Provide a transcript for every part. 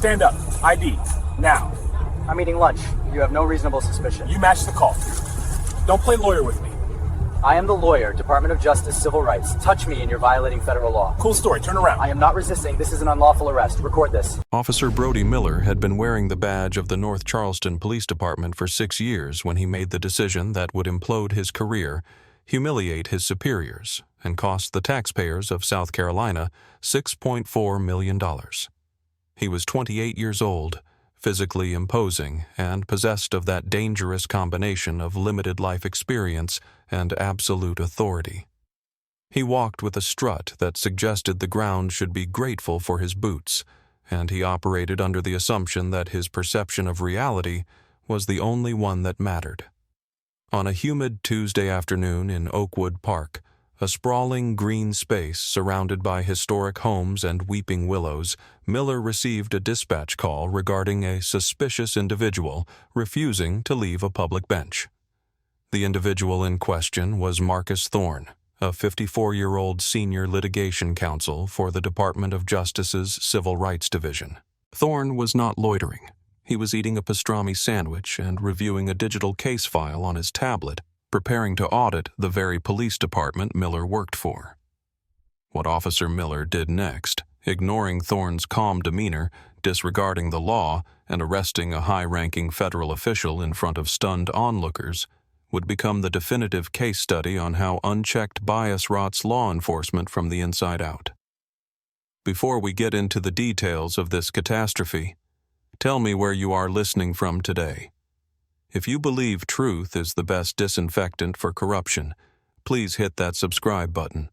Stand up. ID. Now. I'm eating lunch. You have no reasonable suspicion. You match the call. Don't play lawyer with me. I am the lawyer, Department of Justice, Civil Rights. Touch me and you're violating federal law. Cool story. Turn around. I am not resisting. This is an unlawful arrest. Record this. Officer Brody Miller had been wearing the badge of the North Charleston Police Department for 6 years when he made the decision that would implode his career, humiliate his superiors, and cost the taxpayers of South Carolina $6.4 million. He was 28 years old, physically imposing, and possessed of that dangerous combination of limited life experience and absolute authority. He walked with a strut that suggested the ground should be grateful for his boots, and he operated under the assumption that his perception of reality was the only one that mattered. On a humid Tuesday afternoon in Oakwood Park, a sprawling green space surrounded by historic homes and weeping willows, Miller received a dispatch call regarding a suspicious individual refusing to leave a public bench. The individual in question was Marcus Thorne, a 54-year-old senior litigation counsel for the Department of Justice's Civil Rights Division. Thorne was not loitering. He was eating a pastrami sandwich and reviewing a digital case file on his tablet, preparing to audit the very police department Miller worked for. What Officer Miller did next, ignoring Thorne's calm demeanor, disregarding the law, and arresting a high-ranking federal official in front of stunned onlookers, would become the definitive case study on how unchecked bias rots law enforcement from the inside out. Before we get into the details of this catastrophe, tell me where you are listening from today. If you believe truth is the best disinfectant for corruption, please hit that subscribe button.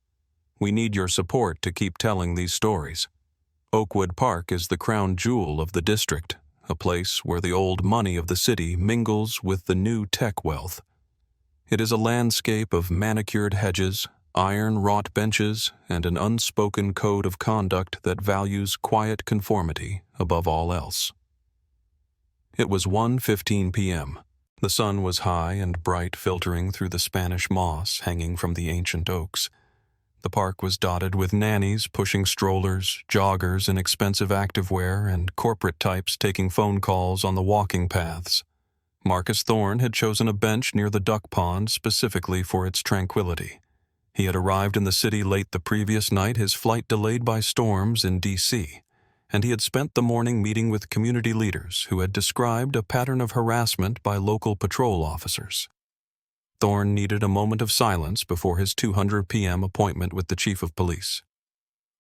We need your support to keep telling these stories. Oakwood Park is the crown jewel of the district, a place where the old money of the city mingles with the new tech wealth. It is a landscape of manicured hedges, iron-wrought benches, and an unspoken code of conduct that values quiet conformity above all else. It was 1:15 p.m. The sun was high and bright, filtering through the Spanish moss hanging from the ancient oaks. The park was dotted with nannies pushing strollers, joggers in expensive activewear, and corporate types taking phone calls on the walking paths. Marcus Thorne had chosen a bench near the duck pond specifically for its tranquility. He had arrived in the city late the previous night, his flight delayed by storms in D.C., and he had spent the morning meeting with community leaders who had described a pattern of harassment by local patrol officers. Thorne needed a moment of silence before his 2:00 p.m. appointment with the chief of police.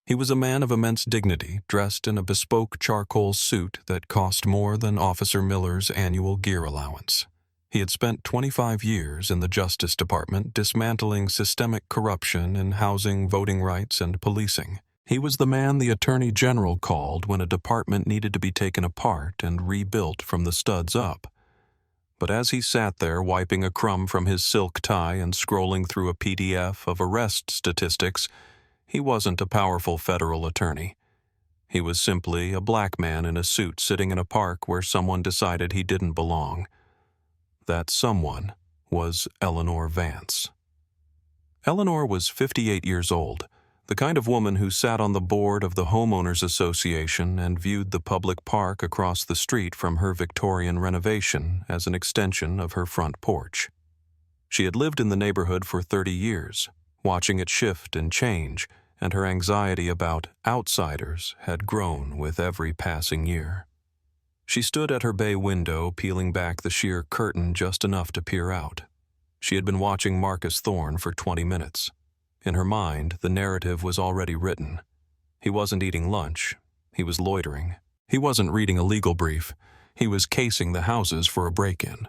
He was a man of immense dignity, dressed in a bespoke charcoal suit that cost more than Officer Miller's annual gear allowance. He had spent 25 years in the Justice Department dismantling systemic corruption in housing, voting rights, and policing. He was the man the Attorney General called when a department needed to be taken apart and rebuilt from the studs up. But as he sat there wiping a crumb from his silk tie and scrolling through a PDF of arrest statistics, he wasn't a powerful federal attorney. He was simply a black man in a suit sitting in a park where someone decided he didn't belong. That someone was Eleanor Vance. Eleanor was 58 years old, the kind of woman who sat on the board of the Homeowners Association and viewed the public park across the street from her Victorian renovation as an extension of her front porch. She had lived in the neighborhood for 30 years, watching it shift and change, and her anxiety about outsiders had grown with every passing year. She stood at her bay window, peeling back the sheer curtain just enough to peer out. She had been watching Marcus Thorne for 20 minutes. In her mind, the narrative was already written. He wasn't eating lunch. He was loitering. He wasn't reading a legal brief. He was casing the houses for a break-in.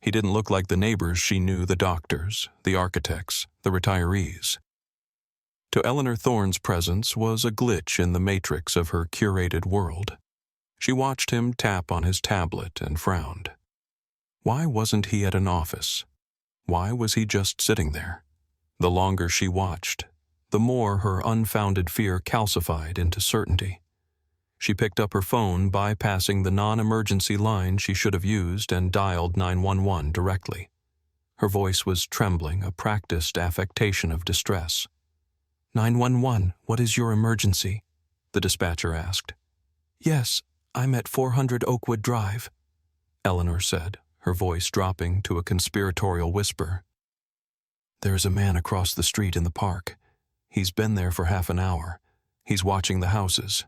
He didn't look like the neighbors she knew, the doctors, the architects, the retirees. To Eleanor Thorne's presence was a glitch in the matrix of her curated world. She watched him tap on his tablet and frowned. Why wasn't he at an office? Why was he just sitting there? The longer she watched, the more her unfounded fear calcified into certainty. She picked up her phone, bypassing the non-emergency line she should have used, and dialed 911 directly. Her voice was trembling, a practiced affectation of distress. 911, what is your emergency? The dispatcher asked. Yes, I'm at 400 Oakwood Drive, Eleanor said, her voice dropping to a conspiratorial whisper. There's a man across the street in the park. He's been there for half an hour. He's watching the houses.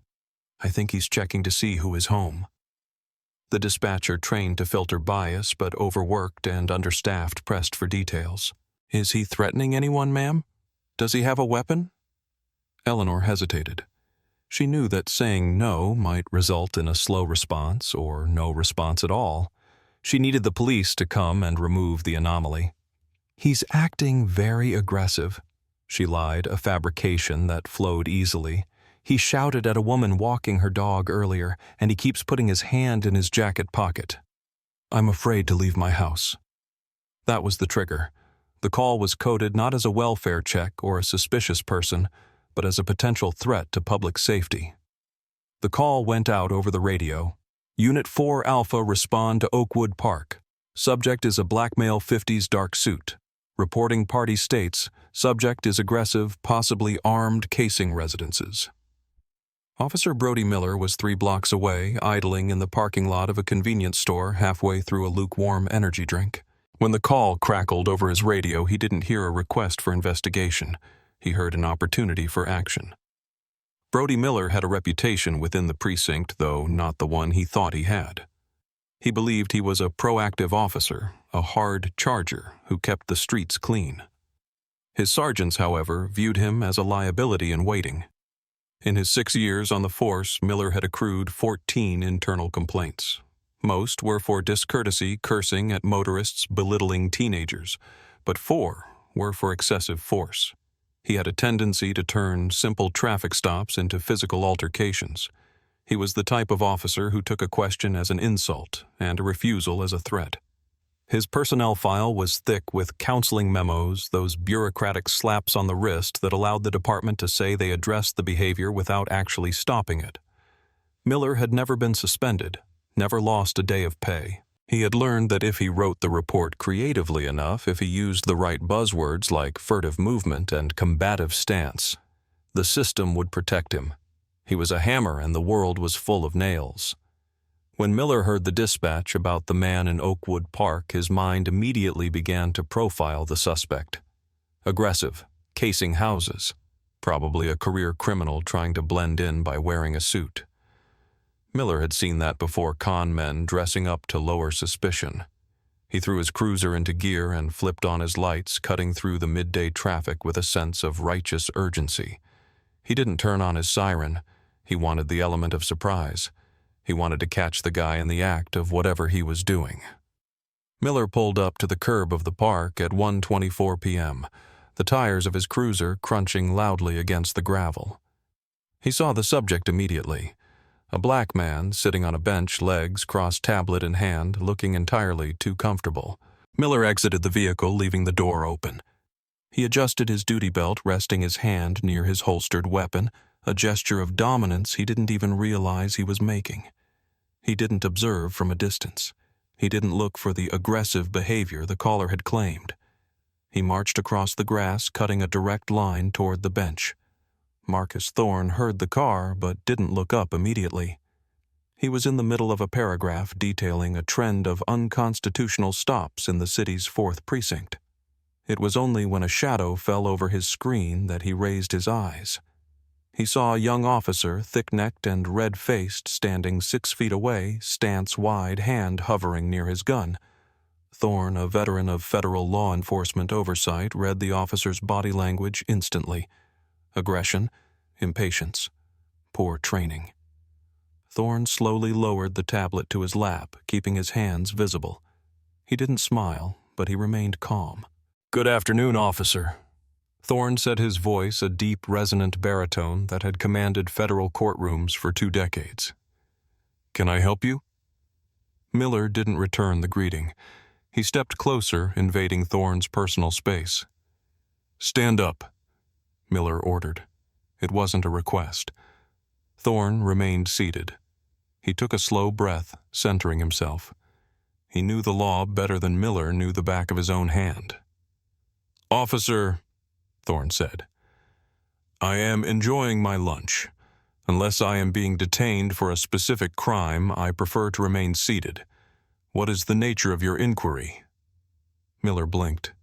I think he's checking to see who is home. The dispatcher, trained to filter bias but overworked and understaffed, pressed for details. Is he threatening anyone, ma'am? Does he have a weapon? Eleanor hesitated. She knew that saying no might result in a slow response or no response at all. She needed the police to come and remove the anomaly. He's acting very aggressive, she lied, a fabrication that flowed easily. He shouted at a woman walking her dog earlier, and he keeps putting his hand in his jacket pocket. I'm afraid to leave my house. That was the trigger. The call was coded not as a welfare check or a suspicious person, but as a potential threat to public safety. The call went out over the radio. Unit 4 Alpha, respond to Oakwood Park. Subject is a black male, 50s, dark suit. Reporting party states, subject is aggressive, possibly armed, casing residences. Officer Brody Miller was 3 blocks away, idling in the parking lot of a convenience store halfway through a lukewarm energy drink. When the call crackled over his radio, he didn't hear a request for investigation. He heard an opportunity for action. Brody Miller had a reputation within the precinct, though not the one he thought he had. He believed he was a proactive officer, a hard charger who kept the streets clean. His sergeants, however, viewed him as a liability in waiting. In his 6 years on the force, Miller had accrued 14 internal complaints. Most were for discourtesy, cursing at motorists, belittling teenagers, but 4 were for excessive force. He had a tendency to turn simple traffic stops into physical altercations. He was the type of officer who took a question as an insult and a refusal as a threat. His personnel file was thick with counseling memos, those bureaucratic slaps on the wrist that allowed the department to say they addressed the behavior without actually stopping it. Miller had never been suspended, never lost a day of pay. He had learned that if he wrote the report creatively enough, if he used the right buzzwords like furtive movement and combative stance, the system would protect him. He was a hammer and the world was full of nails. When Miller heard the dispatch about the man in Oakwood Park, his mind immediately began to profile the suspect. Aggressive, casing houses, probably a career criminal trying to blend in by wearing a suit. Miller had seen that before, con men dressing up to lower suspicion. He threw his cruiser into gear and flipped on his lights, cutting through the midday traffic with a sense of righteous urgency. He didn't turn on his siren. He wanted the element of surprise. He wanted to catch the guy in the act of whatever he was doing. Miller pulled up to the curb of the park at 1:24 p.m., the tires of his cruiser crunching loudly against the gravel. He saw the subject immediately. A black man sitting on a bench, legs crossed, tablet in hand, looking entirely too comfortable. Miller exited the vehicle, leaving the door open. He adjusted his duty belt, resting his hand near his holstered weapon, a gesture of dominance he didn't even realize he was making. He didn't observe from a distance. He didn't look for the aggressive behavior the caller had claimed. He marched across the grass, cutting a direct line toward the bench. Marcus Thorne heard the car but didn't look up immediately. He was in the middle of a paragraph detailing a trend of unconstitutional stops in the city's 4th precinct. It was only when a shadow fell over his screen that he raised his eyes. He saw a young officer, thick-necked and red-faced, standing 6 feet away, stance wide, hand hovering near his gun. Thorne, a veteran of federal law enforcement oversight, read the officer's body language instantly. Aggression, impatience, poor training. Thorne slowly lowered the tablet to his lap, keeping his hands visible. He didn't smile, but he remained calm. "Good afternoon, officer." Thorne said, his voice a deep, resonant baritone that had commanded federal courtrooms for 2 decades. "Can I help you?" Miller didn't return the greeting. He stepped closer, invading Thorne's personal space. "Stand up," Miller ordered. It wasn't a request. Thorne remained seated. He took a slow breath, centering himself. He knew the law better than Miller knew the back of his own hand. "Officer," Thorne said, "I am enjoying my lunch. Unless I am being detained for a specific crime, I prefer to remain seated. What is the nature of your inquiry?" Miller blinked.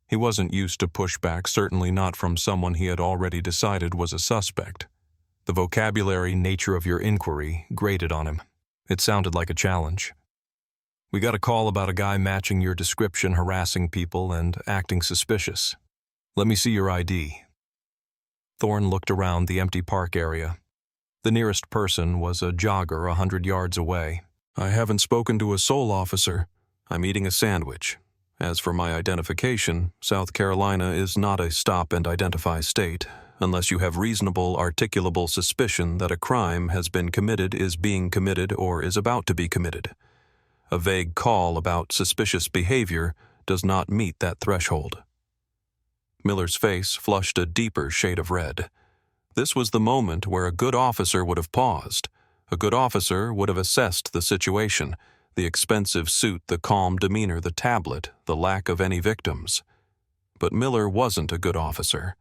He wasn't used to pushback, certainly not from someone he had already decided was a suspect. The vocabulary "nature of your inquiry" grated on him. It sounded like a challenge. "We got a call about a guy matching your description, harassing people, and acting suspicious. Let me see your ID." Thorne looked around the empty park area. The nearest person was a jogger 100 yards away. "I haven't spoken to a soul, officer. I'm eating a sandwich. As for my identification, South Carolina is not a stop-and-identify state, unless you have reasonable, articulable suspicion that a crime has been committed, is being committed, or is about to be committed. A vague call about suspicious behavior does not meet that threshold." Miller's face flushed a deeper shade of red. This was the moment where a good officer would have paused. A good officer would have assessed the situation, the expensive suit, the calm demeanor, the tablet, the lack of any victims. But Miller wasn't a good officer.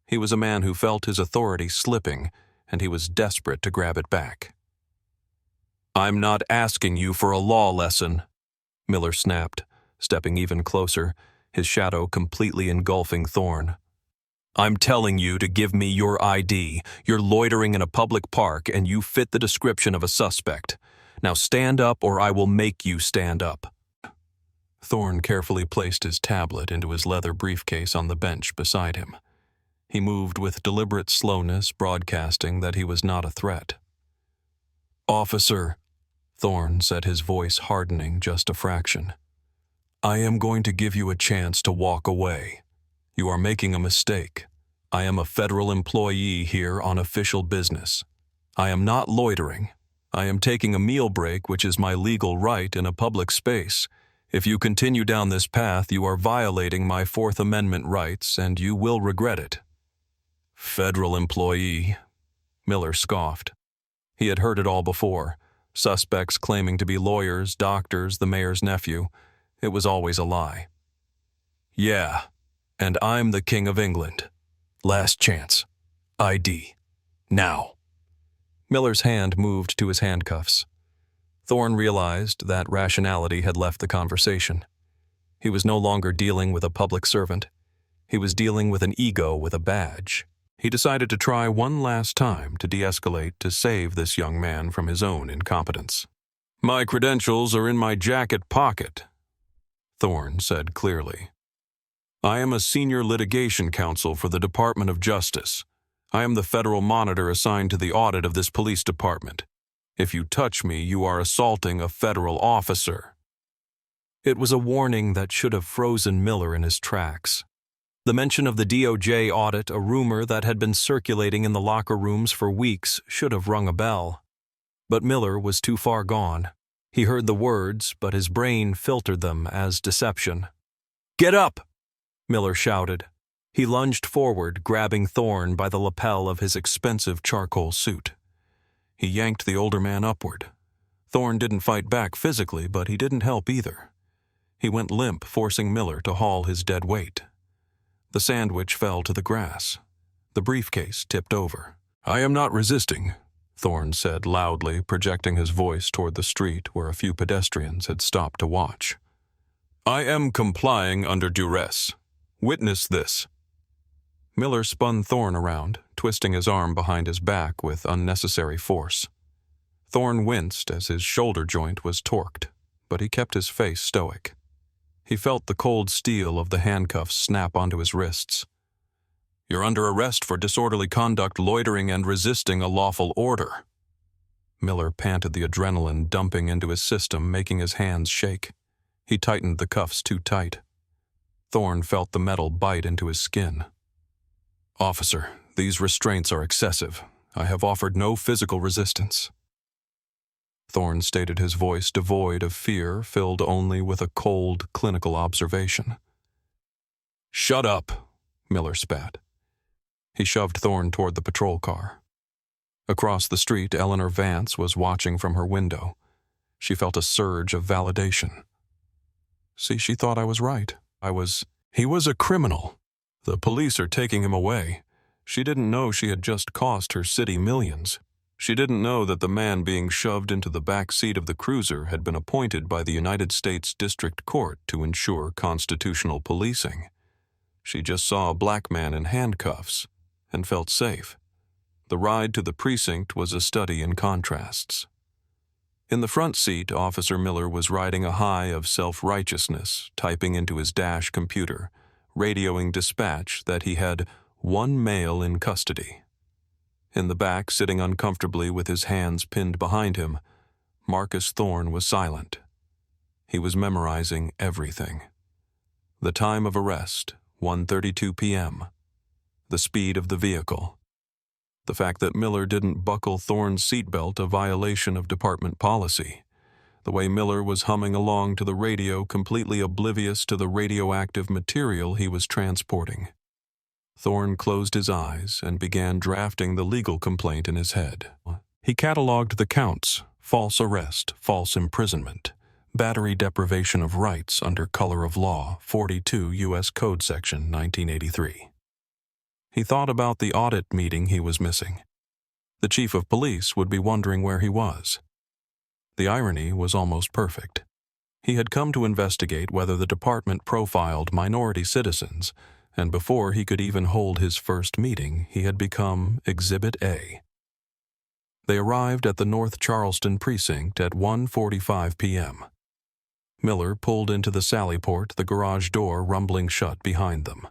He was a man who felt his authority slipping, and he was desperate to grab it back. "I'm not asking you for a law lesson," Miller snapped, stepping even closer, his shadow completely engulfing Thorne. "I'm telling you to give me your ID. You're loitering in a public park, and you fit the description of a suspect. Now stand up, or I will make you stand up." Thorne carefully placed his tablet into his leather briefcase on the bench beside him. He moved with deliberate slowness, broadcasting that he was not a threat. "Officer," Thorne said, his voice hardening just a fraction, "I am going to give you a chance to walk away. You are making a mistake. I am a federal employee here on official business. I am not loitering. I am taking a meal break, which is my legal right in a public space. If you continue down this path, you are violating my Fourth Amendment rights, and you will regret it." "Federal employee," Miller scoffed. He had heard it all before. Suspects claiming to be lawyers, doctors, the mayor's nephew. It was always a lie. "Yeah, and I'm the King of England. Last chance. ID. Now." Miller's hand moved to his handcuffs. Thorne realized that rationality had left the conversation. He was no longer dealing with a public servant. He was dealing with an ego with a badge. He decided to try one last time to de-escalate to save this young man from his own incompetence. "My credentials are in my jacket pocket," Thorne said clearly. "I am a senior litigation counsel for the Department of Justice. I am the federal monitor assigned to the audit of this police department. If you touch me, you are assaulting a federal officer." It was a warning that should have frozen Miller in his tracks. The mention of the DOJ audit, a rumor that had been circulating in the locker rooms for weeks, should have rung a bell. But Miller was too far gone. He heard the words, but his brain filtered them as deception. "Get up!" Miller shouted. He lunged forward, grabbing Thorne by the lapel of his expensive charcoal suit. He yanked the older man upward. Thorne didn't fight back physically, but he didn't help either. He went limp, forcing Miller to haul his dead weight. The sandwich fell to the grass. The briefcase tipped over. "I am not resisting," Thorne said loudly, projecting his voice toward the street where a few pedestrians had stopped to watch. "I am complying under duress. Witness this." Miller spun Thorne around, twisting his arm behind his back with unnecessary force. Thorne winced as his shoulder joint was torqued, but he kept his face stoic. He felt the cold steel of the handcuffs snap onto his wrists. "You're under arrest for disorderly conduct, loitering, and resisting a lawful order." Miller panted, the adrenaline dumping into his system, making his hands shake. He tightened the cuffs too tight. Thorne felt the metal bite into his skin. "Officer, these restraints are excessive. I have offered no physical resistance." Thorne stated, his voice devoid of fear, filled only with a cold, clinical observation. "Shut up," Miller spat. He shoved Thorne toward the patrol car. Across the street, Eleanor Vance was watching from her window. She felt a surge of validation. "See, she thought I was right. He was a criminal. The police are taking him away. She didn't know she had just cost her city millions." She didn't know that the man being shoved into the back seat of the cruiser had been appointed by the United States District Court to ensure constitutional policing. She just saw a black man in handcuffs and felt safe. The ride to the precinct was a study in contrasts. In the front seat, Officer Miller was riding a high of self-righteousness, typing into his dash computer, radioing dispatch that he had one male in custody. In the back, sitting uncomfortably with his hands pinned behind him, Marcus Thorne was silent. He was memorizing everything. The time of arrest, 1:32 p.m. The speed of the vehicle. The fact that Miller didn't buckle Thorne's seatbelt, a violation of department policy. The way Miller was humming along to the radio, completely oblivious to the radioactive material he was transporting. Thorne closed his eyes and began drafting the legal complaint in his head. He cataloged the counts: false arrest, false imprisonment, battery deprivation of rights under color of law, 42 U.S. Code Section 1983. He thought about the audit meeting he was missing. The chief of police would be wondering where he was. The irony was almost perfect. He had come to investigate whether the department profiled minority citizens, and before he could even hold his first meeting, he had become Exhibit A. They arrived at the North Charleston precinct at 1:45 p.m. Miller pulled into the sallyport, the garage door rumbling shut behind them.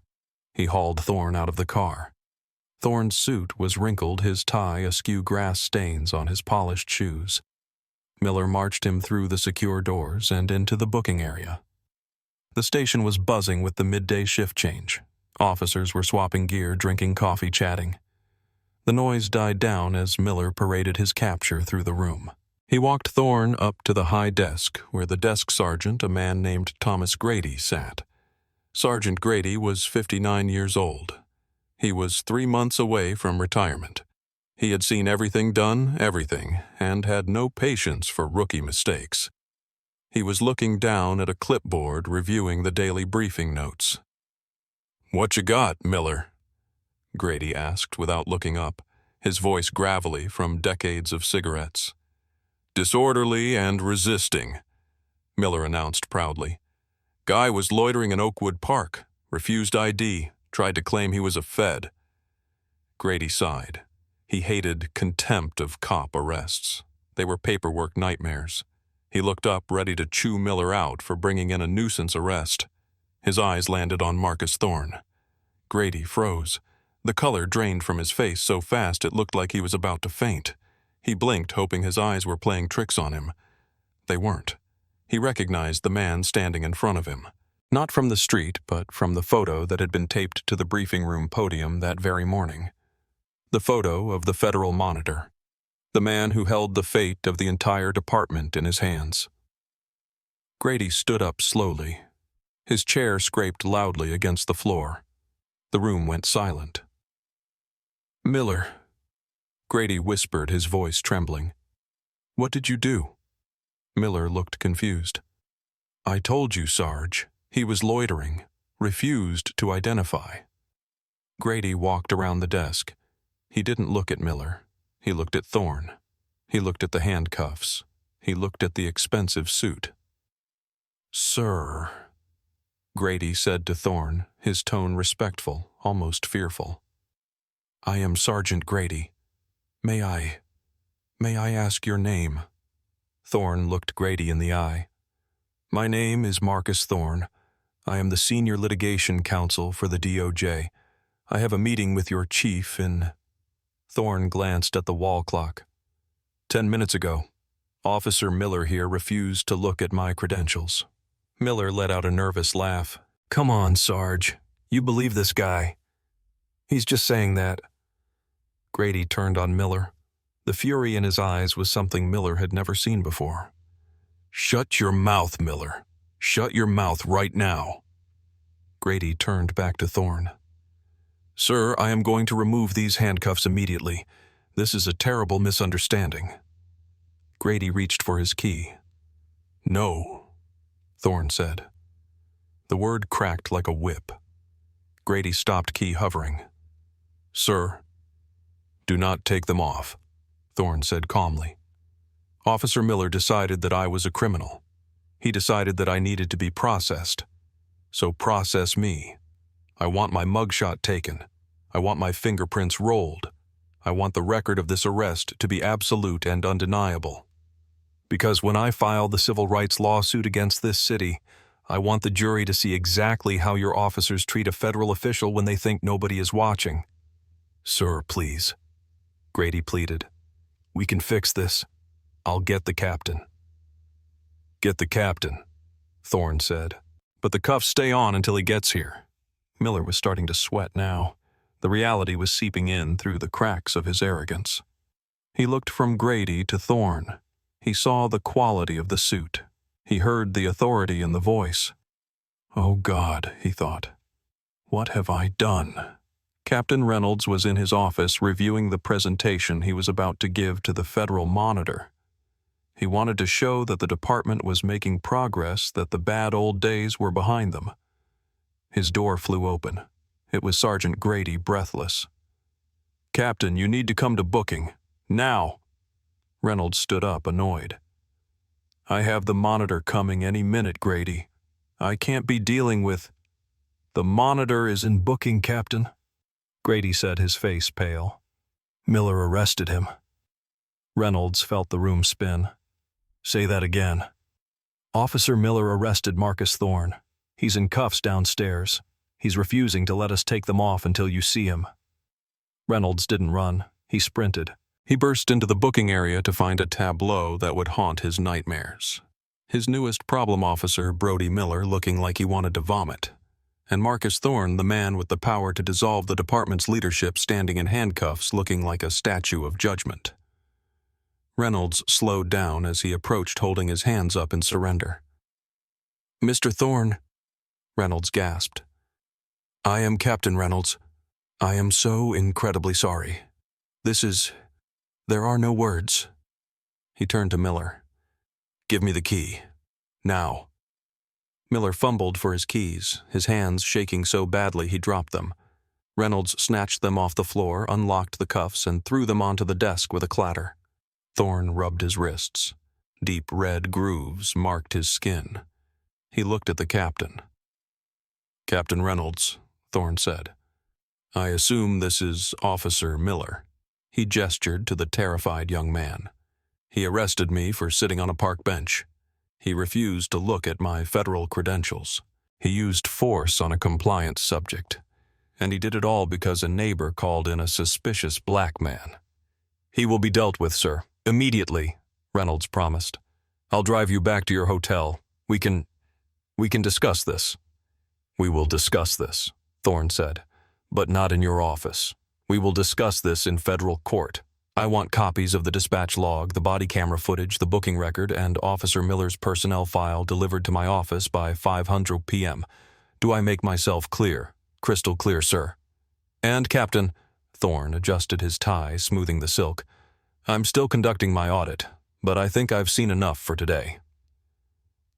He hauled Thorne out of the car. Thorne's suit was wrinkled, his tie askew, grass stains on his polished shoes. Miller marched him through the secure doors and into the booking area. The station was buzzing with the midday shift change. Officers were swapping gear, drinking coffee, chatting. The noise died down as Miller paraded his capture through the room. He walked Thorne up to the high desk, where the desk sergeant, a man named Thomas Grady, sat. Sergeant Grady was 59 years old. He was 3 months away from retirement. He had seen everything done, everything, and had no patience for rookie mistakes. He was looking down at a clipboard, reviewing the daily briefing notes. "What you got, Miller?" Grady asked without looking up, his voice gravelly from decades of cigarettes. "Disorderly and resisting," Miller announced proudly. "Guy was loitering in Oakwood Park, refused ID, tried to claim he was a Fed." Grady sighed. He hated contempt of cop arrests. They were paperwork nightmares. He looked up, ready to chew Miller out for bringing in a nuisance arrest. His eyes landed on Marcus Thorne. Grady froze. The color drained from his face so fast it looked like he was about to faint. He blinked, hoping his eyes were playing tricks on him. They weren't. He recognized the man standing in front of him. Not from the street, but from the photo that had been taped to the briefing room podium that very morning. The photo of the Federal Monitor. The man who held the fate of the entire department in his hands. Grady stood up slowly. His chair scraped loudly against the floor. The room went silent. "Miller," Grady whispered, his voice trembling. "What did you do?" Miller looked confused. "I told you, Sarge. He was loitering, refused to identify." Grady walked around the desk. He didn't look at Miller. He looked at Thorne. He looked at the handcuffs. He looked at the expensive suit. "Sir," Grady said to Thorne, his tone respectful, almost fearful. "I am Sergeant Grady. May I ask your name?" Thorne looked Grady in the eye. "My name is Marcus Thorne. I am the Senior Litigation Counsel for the DOJ. I have a meeting with your chief in..." Thorne glanced at the wall clock. 10 minutes ago. Officer Miller here refused to look at my credentials." Miller let out a nervous laugh. "Come on, Sarge. You believe this guy. He's just saying that." Grady turned on Miller. The fury in his eyes was something Miller had never seen before. "Shut your mouth, Miller. Shut your mouth right now." Grady turned back to Thorne. "Sir, I am going to remove these handcuffs immediately. This is a terrible misunderstanding." Grady reached for his key. "No," Thorne said. The word cracked like a whip. Grady stopped key hovering. "Sir, do not take them off." Thorne said calmly. Officer Miller decided that I was a criminal. He decided that I needed to be processed. So process me. I want my mugshot taken. I want my fingerprints rolled. I want the record of this arrest to be absolute and undeniable. Because when I file the civil rights lawsuit against this city, I want the jury to see exactly how your officers treat a federal official when they think nobody is watching. Sir, please, Grady pleaded. We can fix this. I'll get the captain. Get the captain, Thorne said. But the cuffs stay on until he gets here. Miller was starting to sweat now. The reality was seeping in through the cracks of his arrogance. He looked from Grady to Thorne. He saw the quality of the suit. He heard the authority in the voice. Oh God, he thought. What have I done? Captain Reynolds was in his office reviewing the presentation he was about to give to the Federal Monitor. He wanted to show that the department was making progress, that the bad old days were behind them. His door flew open. It was Sergeant Grady, breathless. Captain, you need to come to booking. Now! Reynolds stood up, annoyed. I have the Monitor coming any minute, Grady. I can't be dealing with... The Monitor is in booking, Captain. Grady said, his face pale. Miller arrested him. Reynolds felt the room spin. Say that again. Officer Miller arrested Marcus Thorne. He's in cuffs downstairs. He's refusing to let us take them off until you see him. Reynolds didn't run. He sprinted. He burst into the booking area to find a tableau that would haunt his nightmares. His newest problem officer, Brody Miller, looking like he wanted to vomit. And Marcus Thorne, the man with the power to dissolve the department's leadership, standing in handcuffs, looking like a statue of judgment. Reynolds slowed down as he approached, holding his hands up in surrender. Mr. Thorne, Reynolds gasped. I am Captain Reynolds. I am so incredibly sorry. There are no words. He turned to Miller. Give me the key. Now. Miller fumbled for his keys, his hands shaking so badly he dropped them. Reynolds snatched them off the floor, unlocked the cuffs, and threw them onto the desk with a clatter. Thorne rubbed his wrists. Deep red grooves marked his skin. He looked at the captain. Captain Reynolds, Thorne said. I assume this is Officer Miller. He gestured to the terrified young man. He arrested me for sitting on a park bench. He refused to look at my federal credentials. He used force on a compliance subject. And he did it all because a neighbor called in a suspicious black man. He will be dealt with, sir. Immediately, Reynolds promised. I'll drive you back to your hotel. We can discuss this. We will discuss this, Thorne said, but not in your office. We will discuss this in federal court. I want copies of the dispatch log, the body camera footage, the booking record, and Officer Miller's personnel file delivered to my office by 5:00 p.m. Do I make myself clear? Crystal clear, sir. And, Captain, Thorne adjusted his tie, smoothing the silk. I'm still conducting my audit, but I think I've seen enough for today.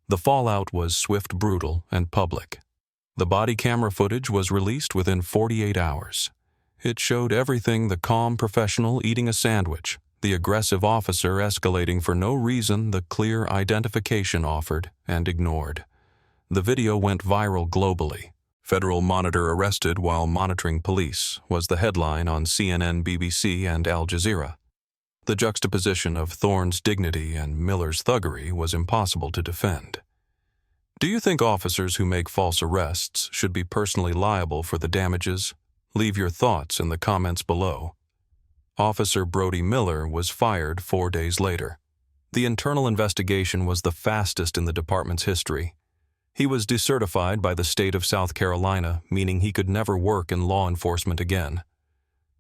The fallout was swift, brutal, and public. The body camera footage was released within 48 hours. It showed everything: the calm professional eating a sandwich, the aggressive officer escalating for no reason, the clear identification offered and ignored. The video went viral globally. Federal Monitor arrested while monitoring police was the headline on CNN, BBC, and Al Jazeera. The juxtaposition of Thorne's dignity and Miller's thuggery was impossible to defend. Do you think officers who make false arrests should be personally liable for the damages? Leave your thoughts in the comments below. Officer Brody Miller was fired 4 days later. The internal investigation was the fastest in the department's history. He was decertified by the state of South Carolina, meaning he could never work in law enforcement again.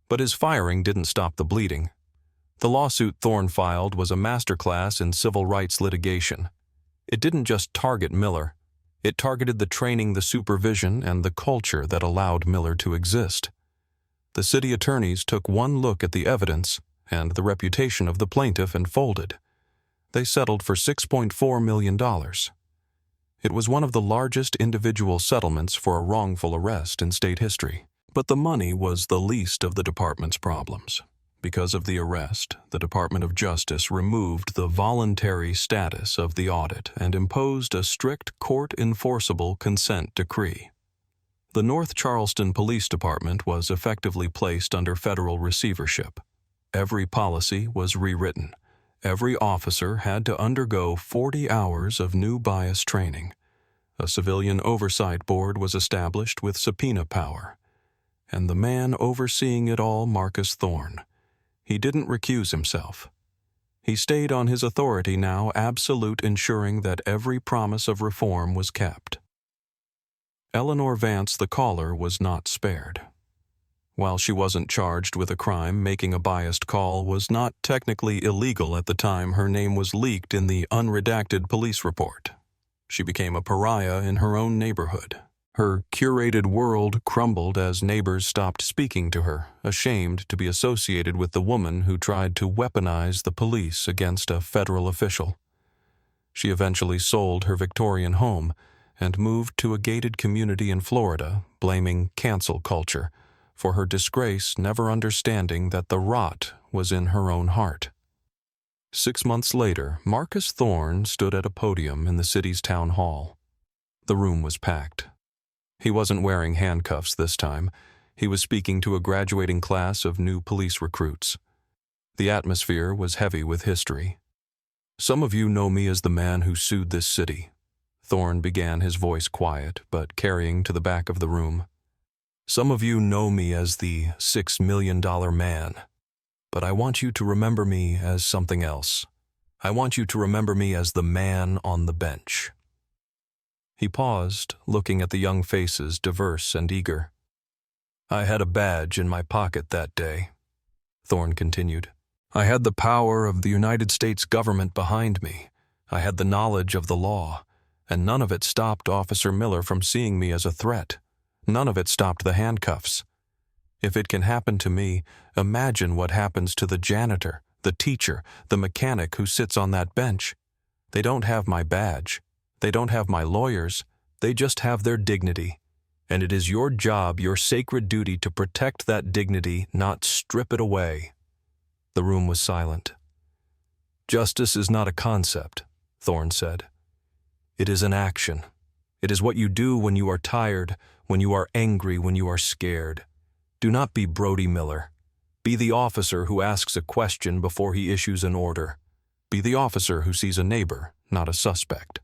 But his firing didn't stop the bleeding. The lawsuit Thorne filed was a masterclass in civil rights litigation. It didn't just target Miller. It targeted the training, the supervision, and the culture that allowed Miller to exist. The city attorneys took one look at the evidence and the reputation of the plaintiff and folded. They settled for $6.4 million. It was one of the largest individual settlements for a wrongful arrest in state history. But the money was the least of the department's problems, because of the arrest, the Department of Justice removed the voluntary status of the audit and imposed a strict court-enforceable consent decree. The North Charleston Police Department was effectively placed under federal receivership. Every policy was rewritten. Every officer had to undergo 40 hours of new bias training. A civilian oversight board was established with subpoena power. And the man overseeing it all, Marcus Thorne, he didn't recuse himself. He stayed on his authority now, absolute, ensuring that every promise of reform was kept. Eleanor Vance, the caller, was not spared. While she wasn't charged with a crime, making a biased call was not technically illegal at the time her name was leaked in the unredacted police report. She became a pariah in her own neighborhood. Her curated world crumbled as neighbors stopped speaking to her, ashamed to be associated with the woman who tried to weaponize the police against a federal official. She eventually sold her Victorian home and moved to a gated community in Florida, blaming cancel culture for her disgrace, never understanding that the rot was in her own heart. 6 months later, Marcus Thorne stood at a podium in the city's town hall. The room was packed. He wasn't wearing handcuffs this time. He was speaking to a graduating class of new police recruits. The atmosphere was heavy with history. "Some of you know me as the man who sued this city." Thorne began, his voice quiet, but carrying to the back of the room. "Some of you know me as the $6 million man. But I want you to remember me as something else. I want you to remember me as the man on the bench." He paused, looking at the young faces, diverse and eager. "I had a badge in my pocket that day," Thorne continued. "I had the power of the United States government behind me. I had the knowledge of the law, and none of it stopped Officer Miller from seeing me as a threat. None of it stopped the handcuffs. If it can happen to me, imagine what happens to the janitor, the teacher, the mechanic who sits on that bench. They don't have my badge. They don't have my lawyers. They just have their dignity. And it is your job, your sacred duty, to protect that dignity, not strip it away." The room was silent. "Justice is not a concept," Thorne said. "It is an action. It is what you do when you are tired, when you are angry, when you are scared. Do not be Brody Miller. Be the officer who asks a question before he issues an order. Be the officer who sees a neighbor, not a suspect."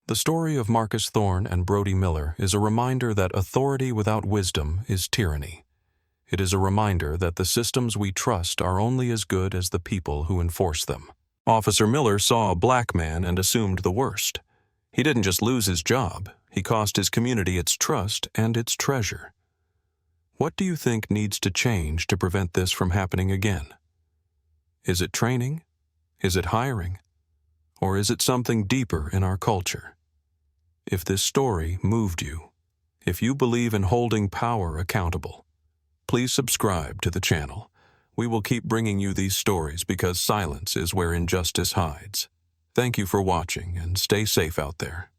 The story of Marcus Thorne and Brody Miller is a reminder that authority without wisdom is tyranny. It is a reminder that the systems we trust are only as good as the people who enforce them. Officer Miller saw a black man and assumed the worst. He didn't just lose his job, he cost his community its trust and its treasure. What do you think needs to change to prevent this from happening again? Is it training? Is it hiring? Or is it something deeper in our culture? If this story moved you, if you believe in holding power accountable, please subscribe to the channel. We will keep bringing you these stories because silence is where injustice hides. Thank you for watching and stay safe out there.